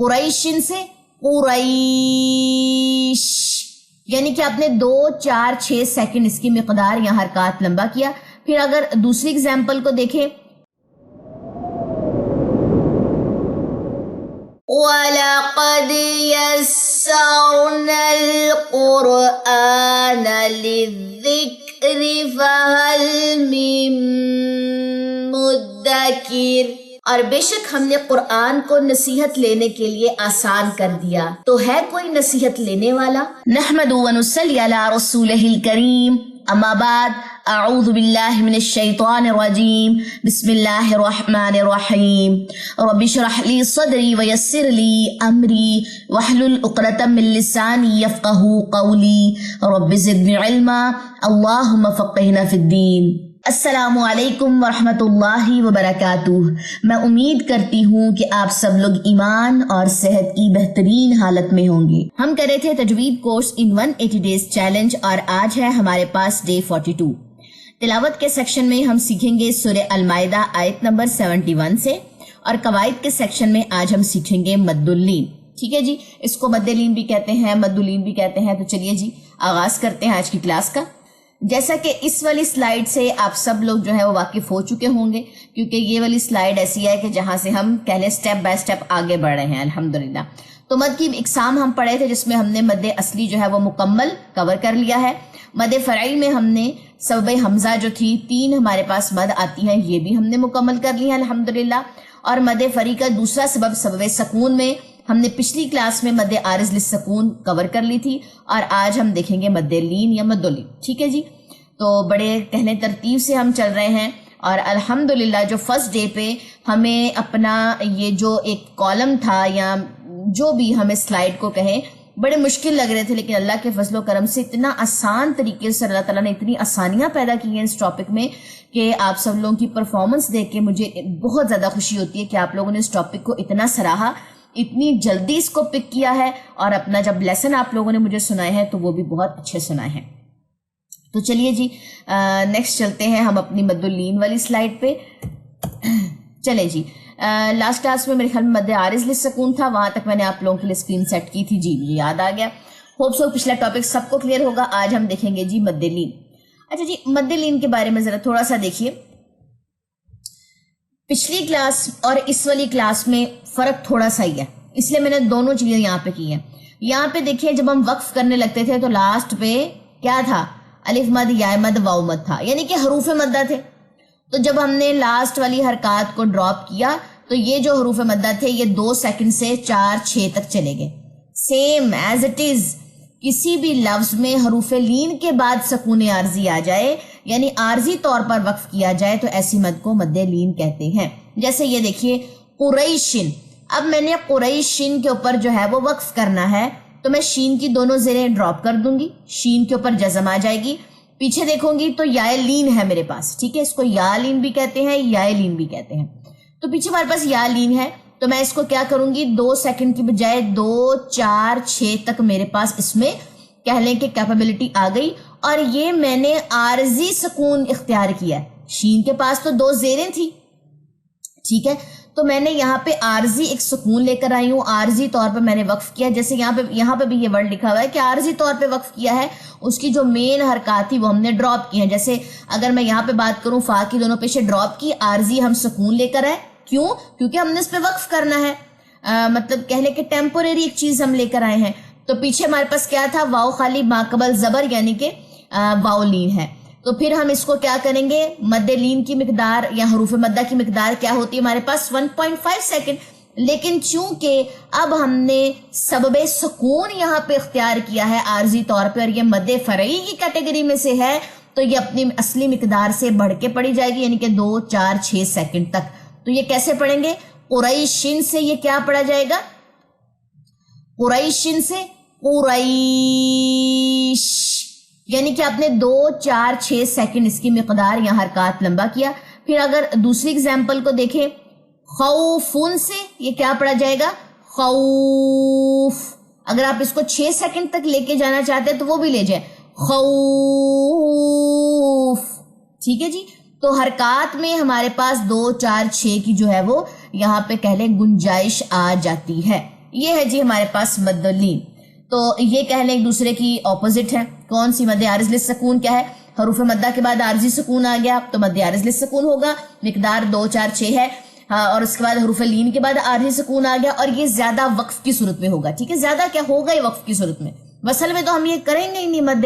قریشن سے قریش، یعنی کہ آپ نے 2 4 6 سیکنڈ اس کی مقدار یا حرکات لمبا کیا. پھر اگر دوسری اگزامپل کو دیکھیں، وَلَقَدْ يَسَّرْنَا الْقُرْآنَ لِلذِّكْرِ فَهَلْ مِن مُدَّكِرٍ، اور بے شک ہم نے قرآن کو نصیحت لینے کے لیے آسان کر دیا، تو ہے کوئی نصیحت لینے والا؟ نحمد و نصلی علی رسولہ الکریم، اما بعد، اعوذ باللہ من الشیطان الرجیم، بسم اللہ الرحمن الرحیم، رب اشرح لی صدری ویسر لی امری واحلل عقدۃ من لسانی یفقہوا قولی، رب زدنی علما، اللہم فقہنا فی الدین۔ السلام علیکم ورحمۃ اللہ وبرکاتہ۔ میں امید کرتی ہوں کہ آپ سب لوگ ایمان اور صحت کی بہترین حالت میں ہوں گے۔ ہم کر رہے تھے تجوید کورس ان 180 ڈیز چیلنج، اور آج ہے ہمارے پاس ڈے 42۔ تلاوت کے سیکشن میں ہم سیکھیں گے سورہ المائدہ آیت نمبر 71 سے، اور قواعد کے سیکشن میں آج ہم سیکھیں گے مد اللین۔ ٹھیک ہے جی، اس کو مد لین بھی کہتے ہیں، مد اللین بھی کہتے ہیں۔ تو چلیے جی آغاز کرتے ہیں آج کی کلاس کا۔ جیسا کہ اس والی سلائیڈ سے آپ سب لوگ جو ہے وہ واقف ہو چکے ہوں گے، کیونکہ یہ والی سلائیڈ ایسی ہے کہ جہاں سے ہم کہہ لیں سٹیپ بائی سٹیپ آگے بڑھ رہے ہیں الحمدللہ۔ تو مد کی اقسام ہم پڑھے تھے، جس میں ہم نے مد اصلی جو ہے وہ مکمل کور کر لیا ہے۔ مد فرعی میں ہم نے سبب حمزہ جو تھی 3 ہمارے پاس مد آتی ہیں، یہ بھی ہم نے مکمل کر لی ہیں الحمدللہ۔ اور مد فرعی کا دوسرا سبب سبب سکون میں ہم نے پچھلی کلاس میں مد عارض للسکون کور کر لی تھی، اور آج ہم دیکھیں گے مد لین یا مد لین۔ ٹھیک ہے جی، تو بڑے کہنے ترتیب سے ہم چل رہے ہیں، اور الحمدللہ جو فرسٹ ڈے پہ ہمیں اپنا یہ جو ایک کالم تھا یا جو بھی ہمیں سلائیڈ کو کہیں، بڑے مشکل لگ رہے تھے، لیکن اللہ کے فضل و کرم سے اتنا آسان طریقے سے اللہ تعالیٰ نے اتنی آسانیاں پیدا کی ہیں اس ٹاپک میں کہ آپ سب لوگوں کی پرفارمنس دیکھ کے مجھے بہت زیادہ خوشی ہوتی ہے کہ آپ لوگوں نے اس ٹاپک کو اتنا سراہا، اتنی جلدی اس کو پک کیا ہے، اور اپنا جب لیسن آپ لوگوں نے مجھے سنائے ہیں تو وہ بھی بہت اچھے سنائے ہیں۔ تو چلیے جی نیکسٹ چلتے ہیں ہم اپنی مد اللین والی سلائیڈ پہ۔ چلیں جی، لاسٹ کلاس میں میرے خیال میں مد عارض للسکون تھا، وہاں تک میں نے آپ لوگوں کے لیے اسکرین سیٹ کی تھی، جی مجھے یاد آ گیا۔ ہوپ سو پچھلا ٹاپک سب کو کلیئر ہوگا۔ آج ہم دیکھیں گے جی مد لین۔ اچھا جی، مد لین کے بارے میں ذرا تھوڑا سا دیکھیے، پچھلی کلاس اور اس والی کلاس میں فرق تھوڑا سا ہی ہے، اس لیے میں نے دونوں چیزیں یہاں پہ کی ہیں۔ یہاں پہ دیکھیے جب ہم وقف کرنے لگتے تھے تو لاسٹ پہ کیا تھا؟ الف مد، یا مد، واو مد تھا، یعنی کہ حروف مدہ تھے۔ تو جب ہم نے لاسٹ والی حرکات کو ڈراپ کیا تو یہ جو حروف مدہ تھے یہ 2 سیکنڈ سے 4 6 تک چلے گئے۔ سیم ایز اٹ از، کسی بھی لفظ میں حروف لین کے بعد سکون عارضی آ جائے، یعنی عارضی طور پر وقف کیا جائے، تو ایسی مد کو مد لین کہتے ہیں۔ جیسے یہ دیکھیے قریشن، اب میں نے قریشن کے اوپر جو ہے وہ وقف کرنا ہے، تو میں شین کی دونوں زیریں ڈراپ کر دوں گی، شین کے اوپر جزم آ جائے گی، پیچھے دیکھوں گی تو یا لین ہے میرے پاس، ٹھیک ہے، اس کو یا لین بھی کہتے ہیں، یا لین بھی کہتے ہیں۔ تو پیچھے ہمارے پاس یا لین ہے، تو میں اس کو کیا کروں گی، 2 سیکنڈ کی بجائے 2 4 6 تک میرے پاس اس میں کہہ لیں کہ کیپیبلٹی آ گئی، اور یہ میں نے عارضی سکون اختیار کیا ہے۔ شین کے پاس تو 2 زیریں تھی، ٹھیک ہے، تو میں نے یہاں پہ عارضی ایک سکون لے کر آئی ہوں، عارضی طور پہ میں نے وقف کیا۔ جیسے یہاں پہ بھی یہ ورڈ لکھا ہوا ہے کہ عارضی طور پہ وقف کیا ہے، اس کی جو مین حرکات تھی وہ ہم نے ڈراپ کی ہیں۔ جیسے اگر میں یہاں پہ بات کروں، فا کی دونوں پیشے ڈراپ کی، عارضی ہم سکون لے کر آئے، کیوں؟ کیونکہ ہم نے اس پہ وقف کرنا ہے، مطلب کہنے کہ ٹیمپوریری ایک چیز ہم لے کر آئے ہیں۔ تو پیچھے ہمارے پاس کیا تھا، واو خالی ما قبل زبر، یعنی کہ واو لین ہے۔ تو پھر ہم اس کو کیا کریں گے، مد لین کی مقدار یا حروف مدہ کی مقدار کیا ہوتی ہے ہمارے پاس 1.5 سیکنڈ، لیکن چونکہ اب ہم نے سبب سکون یہاں پہ اختیار کیا ہے عارضی طور پہ، اور یہ مد فرعی کی کیٹیگری میں سے ہے، تو یہ اپنی اصلی مقدار سے بڑھ کے پڑھی جائے گی، یعنی کہ 2 4 6 سیکنڈ تک۔ تو یہ کیسے پڑھیں گے، قریشن سے یہ کیا پڑھا جائے گا، قریشن سے قریش، یعنی کہ آپ نے 2 4 6 سیکنڈ اس کی مقدار یا حرکات لمبا کیا۔ پھر اگر دوسری اگزامپل کو دیکھیں، خوفن سے یہ کیا پڑھا جائے گا، خوف، اگر آپ اس کو 6 سیکنڈ تک لے کے جانا چاہتے ہیں تو وہ بھی لے جائیں، خوف، ٹھیک ہے جی۔ تو حرکات میں ہمارے پاس 2 4 6 کی جو ہے وہ یہاں پہ کہہ لیں گنجائش آ جاتی ہے۔ یہ ہے جی ہمارے پاس مد لین. تو یہ کہہ لیں ایک دوسرے کی اپوزٹ ہے. کون سی؟ مد عارض للسکون کیا ہے؟ حروف مدہ کے بعد عارضی سکون آ گیا تو مد عارض للسکون ہوگا. مقدار 2 4 6 ہے. ہاں، اور اس کے بعد حروف لین کے بعد عارضی سکون آ گیا، اور یہ زیادہ وقف کی صورت میں ہوگا. ٹھیک ہے، زیادہ کیا ہوگا یہ وقف کی صورت میں. وصل میں تو ہم یہ کریں گے ہی نہیں مد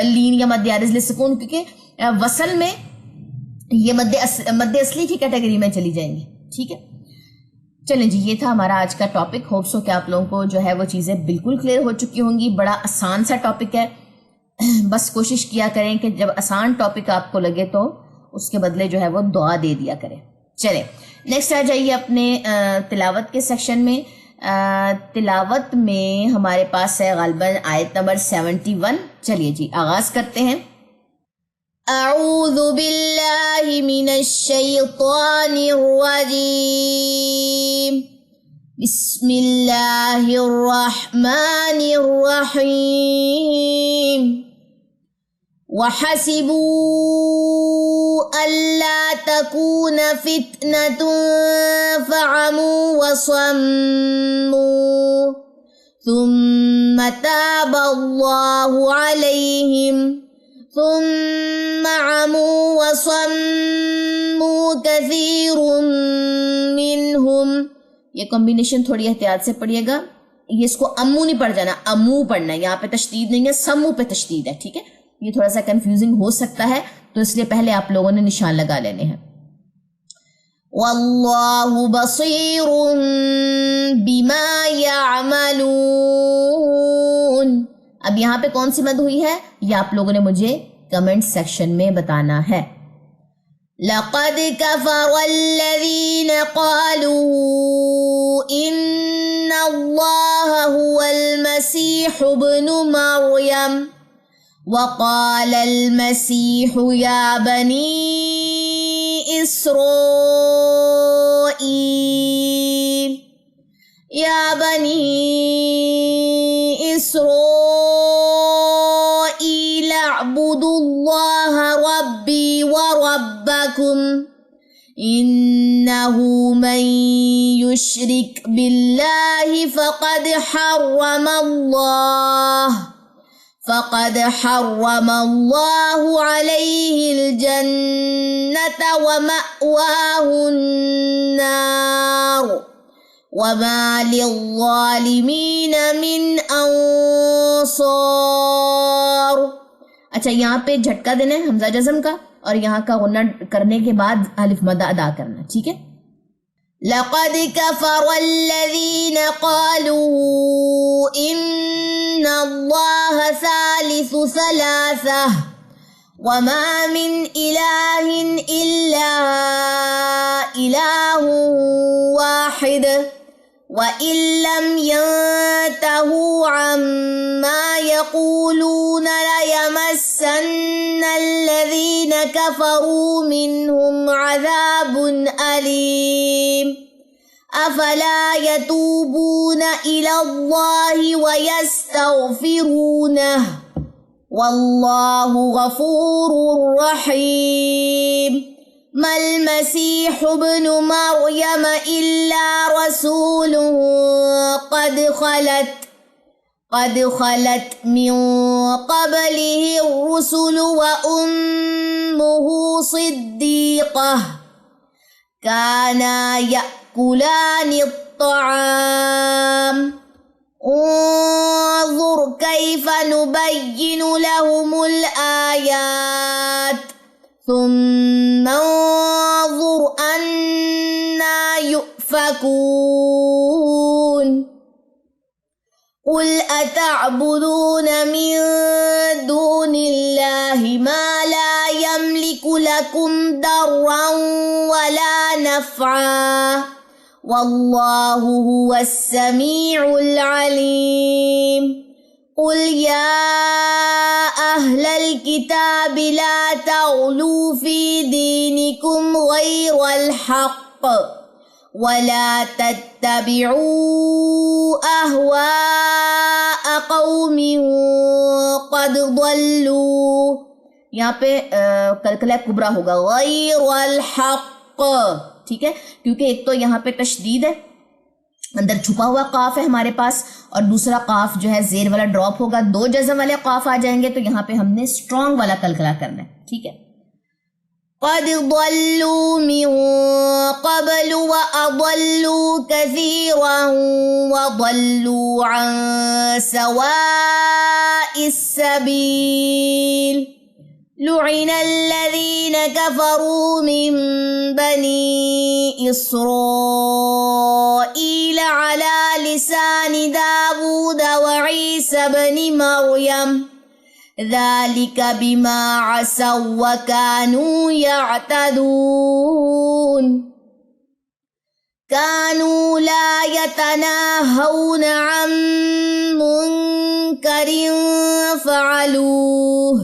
لین یا مد عارض للسکون، کیونکہ وصل میں یہ مد اصلی کی کیٹیگری میں چلی جائیں گی. ٹھیک ہے، چلیں جی، یہ تھا ہمارا آج کا ٹاپک. ہوپ سو کہ آپ لوگوں کو جو ہے وہ چیزیں بالکل کلیئر ہو چکی ہوں گی. بڑا آسان سا ٹاپک ہے، بس کوشش کیا کریں کہ جب آسان ٹاپک آپ کو لگے تو اس کے بدلے جو ہے وہ دعا دے دیا کریں. چلیں نیکسٹ آ جائیے اپنے تلاوت کے سیکشن میں. تلاوت میں ہمارے پاس ہے غالباً آیت نمبر 71. چلیے جی آغاز کرتے ہیں. اعوذ باللہ من الشیطان الرجیم، بسم اللہ الرحمن الرحیم. وَحَسِبُوا أَلَّا تَكُونَ فِتْنَةٌ فَعَمُوا وَصَمُّوا ثُمَّ تَابَ اللَّهُ عَلَيْهِمْ ثُمَّ عَمُوا وَصَمُّوا كَثِيرٌ مِّنْهُمْ. یہ کمبینیشن تھوڑی احتیاط سے پڑھیے گا. یہ اس کو امو نہیں پڑھ جانا، امو پڑھنا ہے. یہاں پہ تشدید نہیں ہے، سمو پہ تشدید ہے. ٹھیک ہے، یہ تھوڑا سا کنفیوزنگ ہو سکتا ہے تو اس لیے پہلے آپ لوگوں نے نشان لگا لینے ہیں. واللہ بصیر بما یعملون. اب یہاں پہ کون سی مد ہوئی ہے یہ آپ لوگوں نے مجھے کمنٹ سیکشن میں بتانا ہے. لقد كفر الذين قالوا ان اللہ هو المسیح ابن مریم وقال المسيح يا بني إسرائيل اعبدوا الله ربي وربكم إنه من يشرك بالله فقد حرم الله عليه الجنة ومأواه النار وما للظالمين من انصار. اچھا، یہاں پہ جھٹکا دینا ہے حمزہ جزم کا، اور یہاں کا غنہ کرنے کے بعد الف مد ادا کرنا. ٹھیک ہے. لقد كفر الذين قالوا ان اللہ ثالث ثلاثة وما من إله إلا إله واحد وإن لم ينتهوا عما يقولون ليمسن الذين كفروا منهم عذاب أليم. أفلا يتوبون إلى الله ويستغفرونه والله غفور رحيم. ما المسيح ابن مريم إلا رسول قد خلت من قبله الرسل وأمه صديقة كانا يأكلان الطعام انظر كيف نبين لهم الآيات ثم انظر أنا يؤفكون. قل أتعبدون من دون الله ما لا يملك لكم ضرا ولا نفعا والله هو السميع العليم. قل يا أهل الكتاب لا تغلوا في دينكم غير الحق ولا تتبعوا أهواء قوم قد ضلوا. یہاں پہ کلکلہ کبرا ہوگا غیر الحق. ٹھیک ہے، کیونکہ ایک تو یہاں پہ تشدید ہے اندر چھپا ہوا قاف ہے ہمارے پاس، اور دوسرا قاف جو ہے زیر والا ڈراپ ہوگا، 2 جزم والے قاف آ جائیں گے، تو یہاں پہ ہم نے اسٹرانگ والا قلقلہ کرنا ہے. ٹھیک ہے. قد ضلوا من قبل وأضلوا كثيرا وضلوا عن سواء السبيل لعن الذين كفروا من بني إسرائيل على لسان داود وعيسى بن مريم ذلك بما عصوا وكانوا يعتدون كانوا لا يتناهون عن منكر فعلوه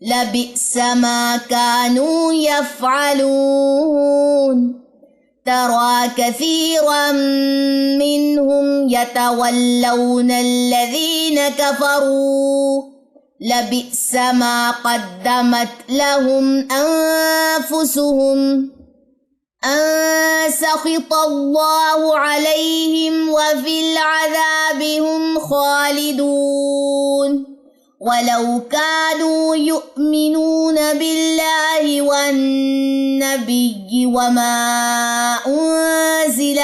لبئس ما كانوا يفعلون ترى كثيرا منهم يتولون الذين كفروا لبئس ما قدمت لهم أنفسهم أن سخط الله عليهم وفي العذاب هم خالدون ولو كانوا يؤمنون بالله والنبي وما أنزل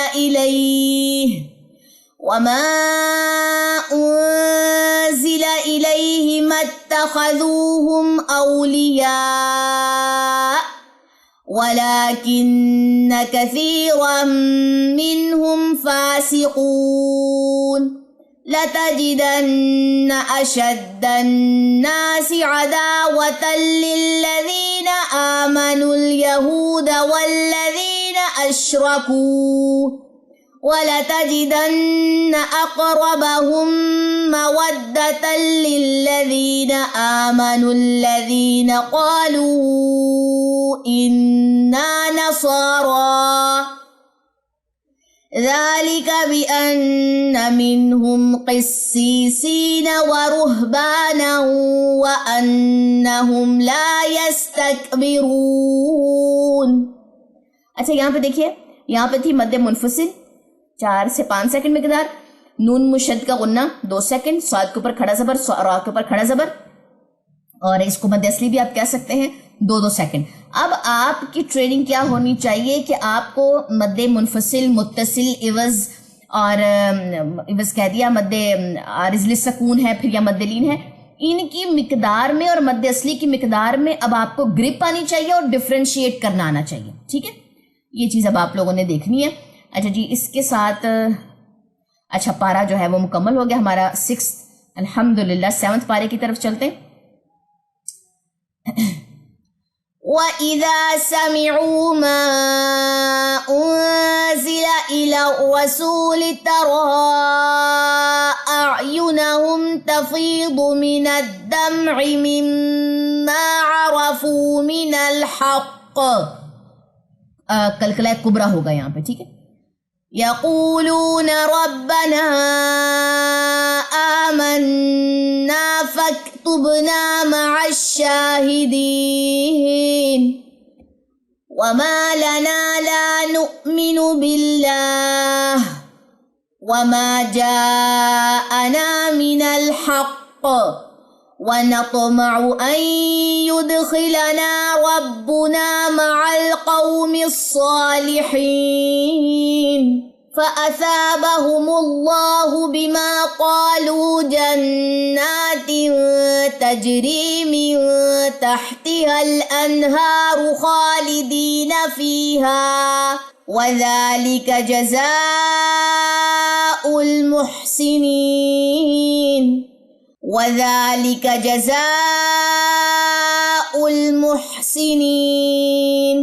إليه ما اتخذوهم أولياء ولكن كثيرا منهم فاسقون لتجدن أشد الناس عداوة للذين آمنوا اليهود والذين أشركوا ولتجدن أقربهم مودة للذين آمنوا الذين قالوا إنا نصارى ذلك بأن منهم قسيسين ورهبانا وأنهم لا يستكبرون. اچھا یہاں پہ دیکھیے، یہاں پہ تھی مد منفصل 4 سے 5 سیکنڈ مقدار، نون مشد کا غنہ 2 سیکنڈ، صاد کے اوپر کھڑا زبر، را کے اوپر کھڑا زبر، اور اس کو مد اصلی بھی آپ کہہ سکتے ہیں 2 سیکنڈ. اب آپ کی ٹریننگ کیا ہونی چاہیے کہ آپ کو مد منفصل، متصل، عوض، اور عوض کہہ دیا، مد عارض للسکون ہے پھر یا مد لین ہے، ان کی مقدار میں اور مد اصلی کی مقدار میں اب آپ کو گرپ آنی چاہیے اور ڈفرینشیٹ کرنا آنا چاہیے. ٹھیک ہے، یہ چیز اب آپ لوگوں نے دیکھنی ہے. اچھا جی، اس کے ساتھ اچھا پارہ جو ہے وہ مکمل ہو گیا ہمارا 6th الحمدللہ 7th پارے کی طرف چلتے ہیں. وَإِذَا سَمِعُوا مَا أُنزِلَ إِلَى الرَّسُولِ تَرَى أَعْيُنَهُمْ تَفِيضُ مِنَ الدَّمْعِ مِمَّا عَرَفُوا مِنَ الْحَقِّ. کلکلہ کبرا ہوگا یہاں پہ. ٹھیک ہے. یقولون ربنا آمنا فاکتبنا مع الشاہدین وما لنا لا نؤمن باللہ وما جاءنا من الحق وَنَطْمَعُ أَن يُدْخِلَنَا رَبُّنَا مَعَ الْقَوْمِ الصَّالِحِينَ فَأَثَابَهُمُ اللَّهُ بِمَا قَالُوا جَنَّاتٍ تَجْرِي مِن تَحْتِهَا الْأَنْهَارُ خَالِدِينَ فِيهَا وَذَلِكَ جَزَاءُ الْمُحْسِنِينَ وَذَلِكَ جَزَاءُ الْمُحْسِنِينَ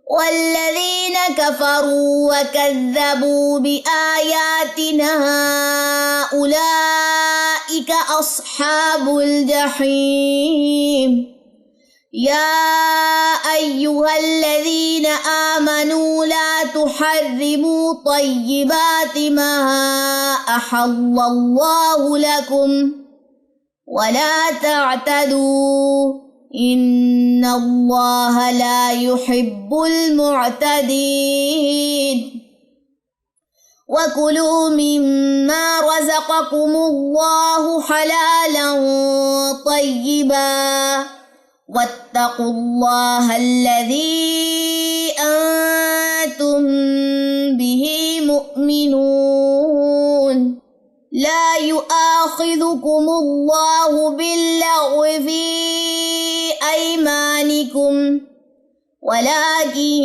وَالَّذِينَ كَفَرُوا وَكَذَّبُوا بِآيَاتِنَا أُولَئِكَ أَصْحَابُ الْجَحِيمِ. يَا أَيُّهَا الَّذِينَ آمَنُوا لَا تُحَرِّمُوا طَيِّبَاتِ مَا أَحَلَّ اللَّهُ لَكُمْ وَلَا تَعْتَدُوا إِنَّ اللَّهَ لَا يُحِبُّ الْمُعْتَدِينَ. وَكُلُوا مِمَّا رَزَقَكُمُ اللَّهُ حَلَالًا طَيِّبًا وَاتَّقُوا اللَّهَ الَّذِي أَنْتُمْ بِهِ مُؤْمِنُونَ لا يؤاخذكم الله باللغو في أيمانكم ولكن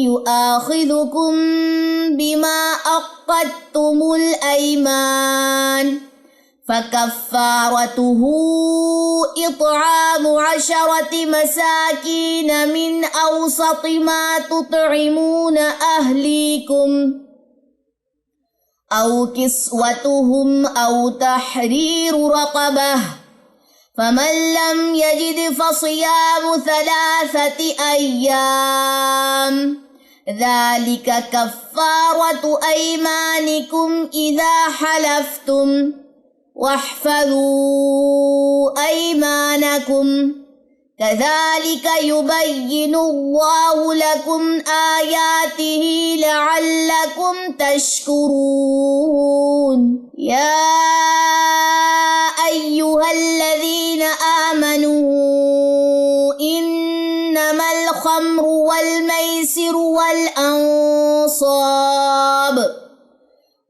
يؤاخذكم بما عقدتم الأيمان فكفارته إطعام 10 مساكين من أوسط ما تطعمون أهليكم أو كسوتهم أو تحرير رقبة فمن لم يجد فصيام 3 أيام ذلك كفارة أيمانكم إذا حلفتم واحفظوا أيمانكم كذلك يبين الله لكم آياته لعلكم تشكرون يا أيها الذين آمنوا إنما الخمر والميسر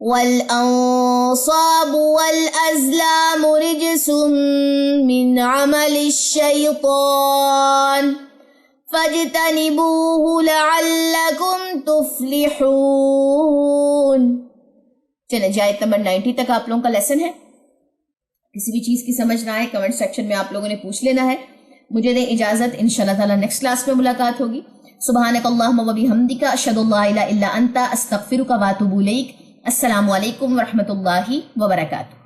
والأنصاب والأزلام رجس من عمل الشيطان فاجتنبوه لعلكم تفلحون. چلیں جی آیت نمبر 90 تک آپ لوگوں کا لیسن ہے. کسی بھی چیز کی سمجھ نہ آئے کمنٹ سیکشن میں آپ لوگوں نے پوچھ لینا ہے. مجھے دیں اجازت، انشاءاللہ تعالی نیکسٹ کلاس میں ملاقات ہوگی. سبحانک اللہم و بحمدک اشہد ان لا الہ الا انت استغفرک و اتوب الیک. السلام علیکم ورحمۃ اللہ وبرکاتہ.